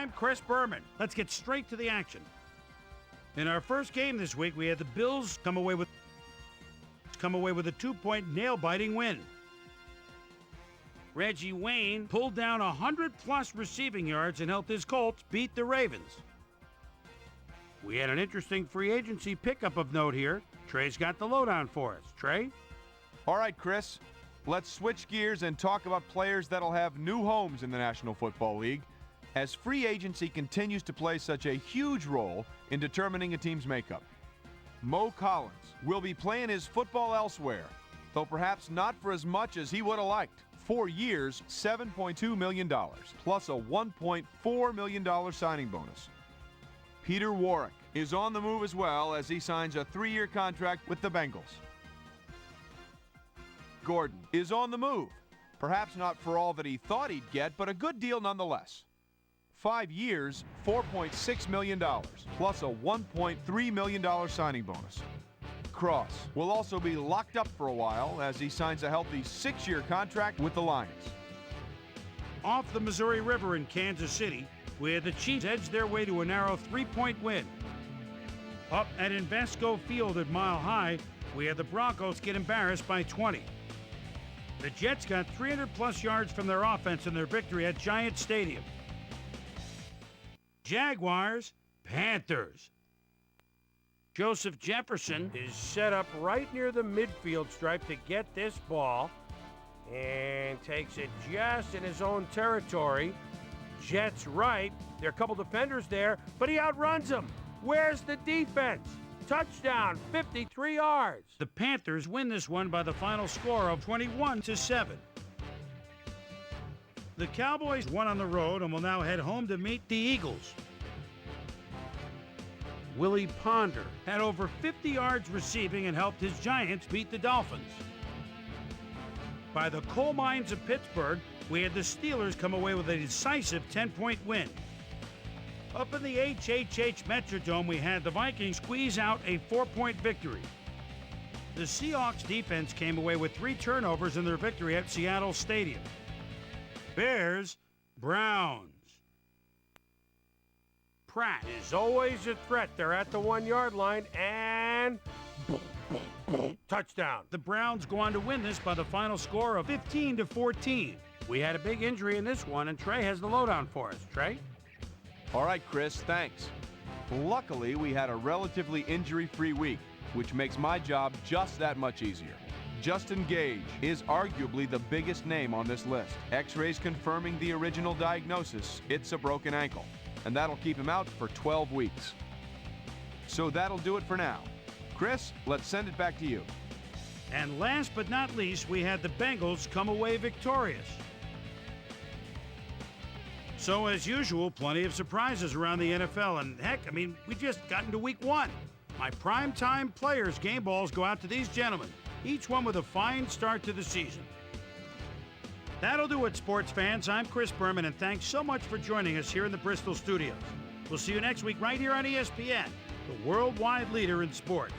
I'm Chris Berman. Let's get straight to the action. In our first game this week, we had the Bills come away with a 2-point nail-biting win. Reggie Wayne pulled down 100-plus receiving yards and helped his Colts beat the Ravens. We had an interesting free agency pickup of note here. Trey's got the lowdown for us. Trey? All right, Chris. Let's switch gears and talk about players that'll have new homes in the National Football League, as free agency continues to play such a huge role in determining a team's makeup. Mo Collins will be playing his football elsewhere, though perhaps not for as much as he would have liked. 4 years, $7.2 million, plus a $1.4 million signing bonus. Peter Warrick is on the move as well as he signs a 3-year contract with the Bengals. Gordon is on the move, perhaps not for all that he thought he'd get, but a good deal nonetheless. 5 years, $4.6 million, plus a $1.3 million signing bonus. Cross will also be locked up for a while as he signs a healthy 6-year contract with the Lions. Off the Missouri River in Kansas City, where the Chiefs edged their way to a narrow 3-point win. Up at Invesco Field at Mile High, where the Broncos get embarrassed by 20. The Jets got 300-plus yards from their offense in their victory at Giant Stadium. Jaguars, Panthers. Joseph Jefferson is set up right near the midfield stripe to get this ball and takes it just in his own territory. Jets right. There are a couple defenders there, but he outruns them. Where's the defense? Touchdown, 53 yards. The Panthers win this one by the final score of 21-7. The Cowboys won on the road and will now head home to meet the Eagles. Willie Ponder had over 50 yards receiving and helped his Giants beat the Dolphins. By the coal mines of Pittsburgh, we had the Steelers come away with a decisive 10-point win. Up in the HHH Metrodome, we had the Vikings squeeze out a 4-point victory. The Seahawks defense came away with 3 turnovers in their victory at Seattle Stadium. Bears, Browns. Pratt is always a threat. They're at the 1-yard line and touchdown. The Browns go on to win this by the final score of 15-14. We had a big injury in this one, and Trey has the lowdown for us. Trey? All right, Chris, thanks. Luckily, we had a relatively injury-free week, which makes my job just that much easier. Justin Gage is arguably the biggest name on this list. X-rays confirming the original diagnosis, it's a broken ankle, and that'll keep him out for 12 weeks. So that'll do it for now. Chris, let's send it back to you. And last but not least, we had the Bengals come away victorious. So as usual, plenty of surprises around the NFL, and heck, we just got into week 1. My primetime players' game balls go out to these gentlemen, each one with a fine start to the season. That'll do it, sports fans. I'm Chris Berman, and thanks so much for joining us here in the Bristol studios. We'll see you next week right here on ESPN, the worldwide leader in sports.